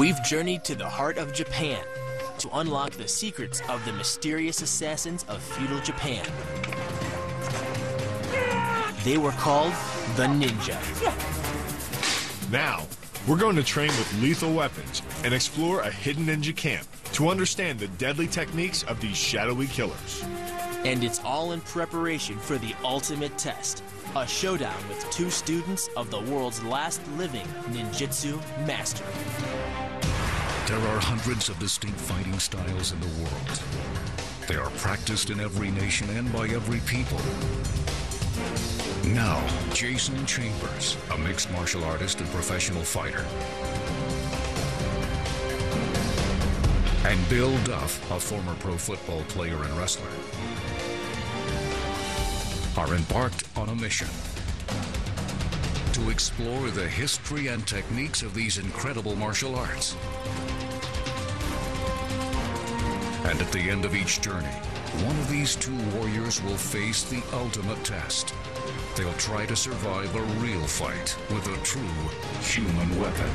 We've journeyed to the heart of Japan to unlock the secrets of the mysterious assassins of feudal Japan. They were called the Ninja. Now, we're going to train with lethal weapons and explore a hidden ninja camp to understand the deadly techniques of these shadowy killers. And it's all in preparation for the ultimate test, a showdown with two students of the world's last living ninjutsu master. There are hundreds of distinct fighting styles in the world. They are practiced in every nation and by every people. Now, Jason Chambers, a mixed martial artist and professional fighter, and Bill Duff, a former pro football player and wrestler, are embarked on a mission to explore the history and techniques of these incredible martial arts. And at the end of each journey, one of these two warriors will face the ultimate test. They'll try to survive a real fight with a true human weapon.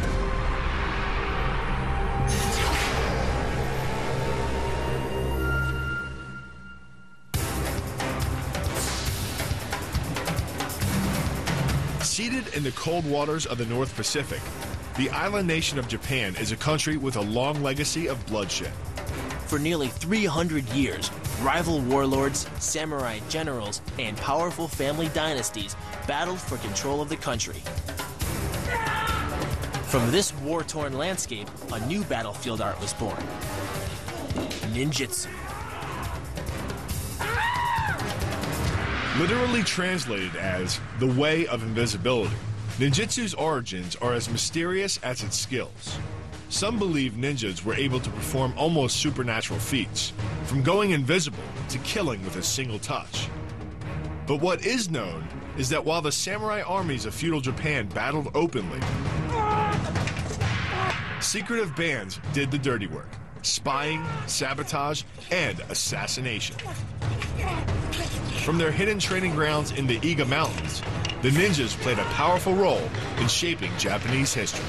Seated in the cold waters of the North Pacific, the island nation of Japan is a country with a long legacy of bloodshed. For nearly 300 years, rival warlords, samurai generals, and powerful family dynasties battled for control of the country. From this war-torn landscape, a new battlefield art was born: ninjutsu. Literally translated as the way of invisibility, ninjutsu's origins are as mysterious as its skills. Some believe ninjas were able to perform almost supernatural feats, from going invisible to killing with a single touch. But what is known is that while the samurai armies of feudal Japan battled openly, secretive bands did the dirty work: spying, sabotage, and assassination. From their hidden training grounds in the Iga Mountains, the ninjas played a powerful role in shaping Japanese history.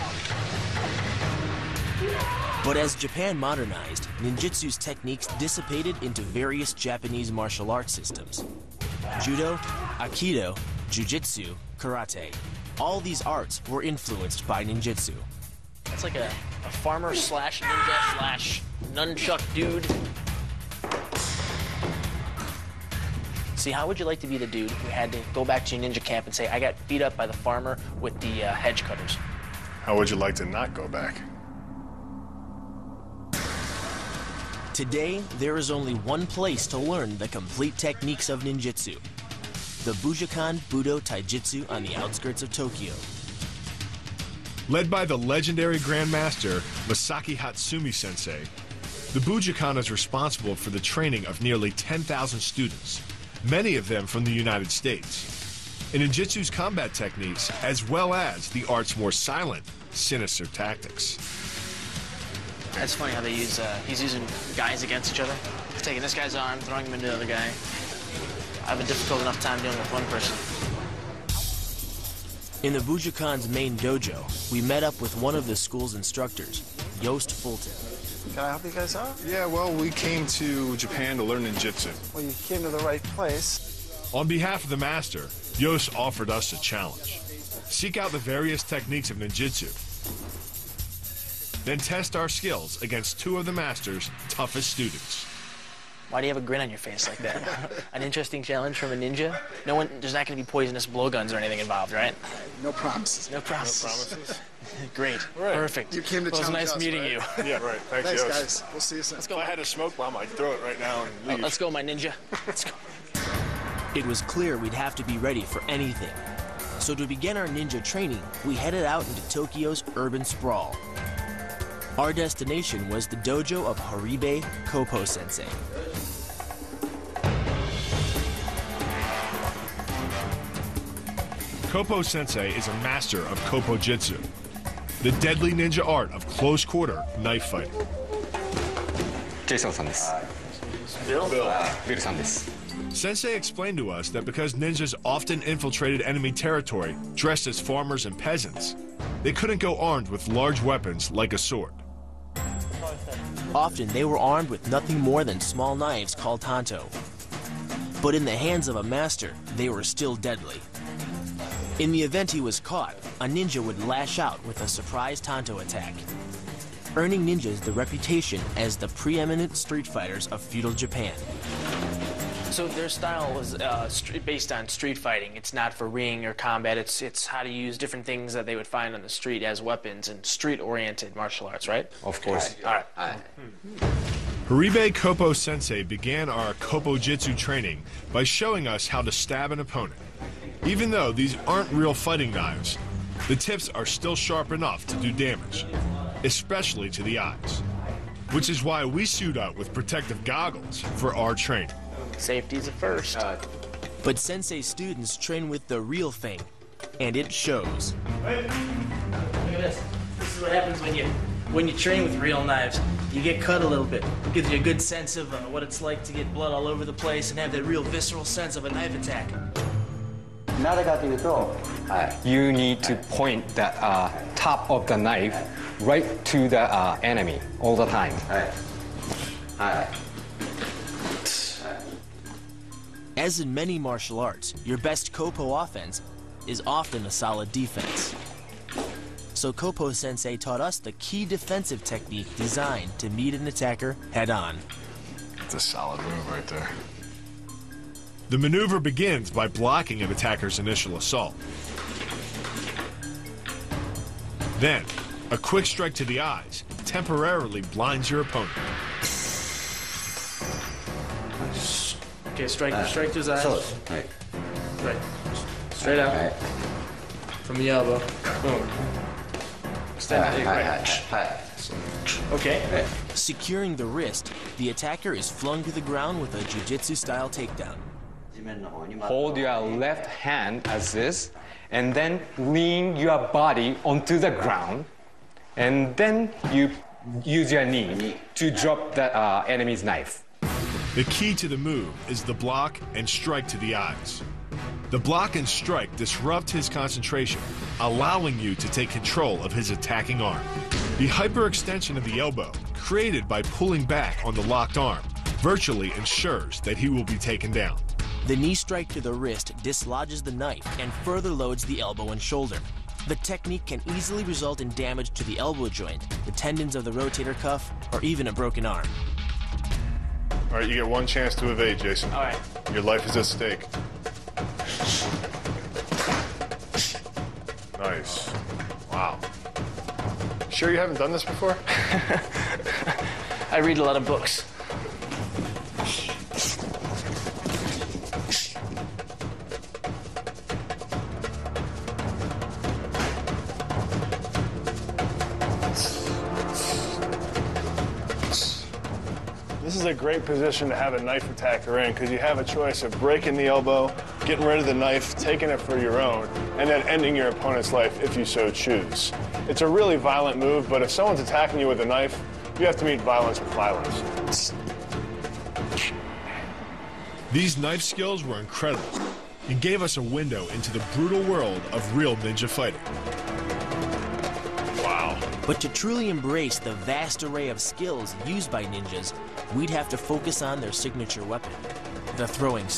But as Japan modernized, ninjutsu's techniques dissipated into various Japanese martial arts systems: judo, aikido, jujitsu, karate. All these arts were influenced by ninjutsu. It's like a farmer slash ninja slash nunchuck dude. See, how would you like to be the dude who had to go back to your ninja camp and say, I got beat up by the farmer with the hedge cutters? How would you like to not go back? Today, there is only one place to learn the complete techniques of ninjutsu: the Bujinkan Budo Taijutsu on the outskirts of Tokyo. Led by the legendary Grandmaster Masaki Hatsumi Sensei, the Bujinkan is responsible for the training of nearly 10,000 students, many of them from the United States, in ninjutsu's combat techniques as well as the art's more silent, sinister tactics. It's funny how they use, he's using guys against each other. He's taking this guy's arm, throwing him into the other guy. I have a difficult enough time dealing with one person. In the Bujinkan's main dojo, we met up with one of the school's instructors, Yost Fulton. Can I help you guys out? Yeah, well, we came to Japan to learn ninjutsu. Well, you came to the right place. On behalf of the master, Yost offered us a challenge: seek out the various techniques of ninjutsu, then test our skills against two of the master's toughest students. Why do you have a grin on your face like that? An interesting challenge from a ninja? There's not going to be poisonous blowguns or anything involved, right? No promises. No promises. No promises? Great. Right. Perfect. You came to Well, it was challenge nice us, meeting right? you. Yeah, right. Thanks, Thanks, Yost. guys. We'll see you soon. If I had a smoke bomb, I'd throw it right now and leave. Let's go, my ninja. Let's go. It was clear we'd have to be ready for anything. So to begin our ninja training, we headed out into Tokyo's urban sprawl. Our destination was the dojo of Horibe Kopo Sensei. Kopo Sensei is a master of Kopo Jitsu, the deadly ninja art of close-quarter knife fighting. Jason-san desu. Bill-san desu. Sensei explained to us that because ninjas often infiltrated enemy territory dressed as farmers and peasants, they couldn't go armed with large weapons like a sword. Often they were armed with nothing more than small knives called tanto. But in the hands of a master, they were still deadly. In the event he was caught, a ninja would lash out with a surprise tanto attack, earning ninjas the reputation as the preeminent street fighters of feudal Japan. So their style was based on street fighting. It's not for ring or combat. It's how to use different things that they would find on the street as weapons and street-oriented martial arts, right? Of course. All right. Haribe Kopo Sensei began our Kopo Jitsu training by showing us how to stab an opponent. Even though these aren't real fighting knives, the tips are still sharp enough to do damage, especially to the eyes. Which is why we suit up with protective goggles for our training. Safety's a first. But Sensei students train with the real thing, and it shows. Look at this. This is what happens when you train with real knives. You get cut a little bit. It gives you a good sense of what it's like to get blood all over the place and have that real visceral sense of a knife attack. You need to point the top of the knife right to the enemy all the time. As in many martial arts, your best Kopo offense is often a solid defense. So Kopo Sensei taught us the key defensive technique designed to meet an attacker head-on. It's a solid move right there. The maneuver begins by blocking an attacker's initial assault. Then, a quick strike to the eyes temporarily blinds your opponent. Okay, strike to his eyes. Right. Straight out. From the elbow. Boom. Stand right. Okay. Securing the wrist, the attacker is flung to the ground with a jiu-jitsu-style takedown. Hold your left hand as this, and then lean your body onto the ground, and then you use your knee to drop the enemy's knife. The key to the move is the block and strike to the eyes. The block and strike disrupt his concentration, allowing you to take control of his attacking arm. The hyperextension of the elbow, created by pulling back on the locked arm, virtually ensures that he will be taken down. The knee strike to the wrist dislodges the knife and further loads the elbow and shoulder. The technique can easily result in damage to the elbow joint, the tendons of the rotator cuff, or even a broken arm. All right, you get one chance to evade, Jason. All right. Your life is at stake. Nice. Wow. Sure you haven't done this before? I read a lot of books. This is a great position to have a knife attacker in because you have a choice of breaking the elbow, getting rid of the knife, taking it for your own, and then ending your opponent's life if you so choose. It's a really violent move, but if someone's attacking you with a knife, you have to meet violence with violence. These knife skills were incredible and gave us a window into the brutal world of real ninja fighting. Wow. But to truly embrace the vast array of skills used by ninjas, we'd have to focus on their signature weapon, the throwing stone.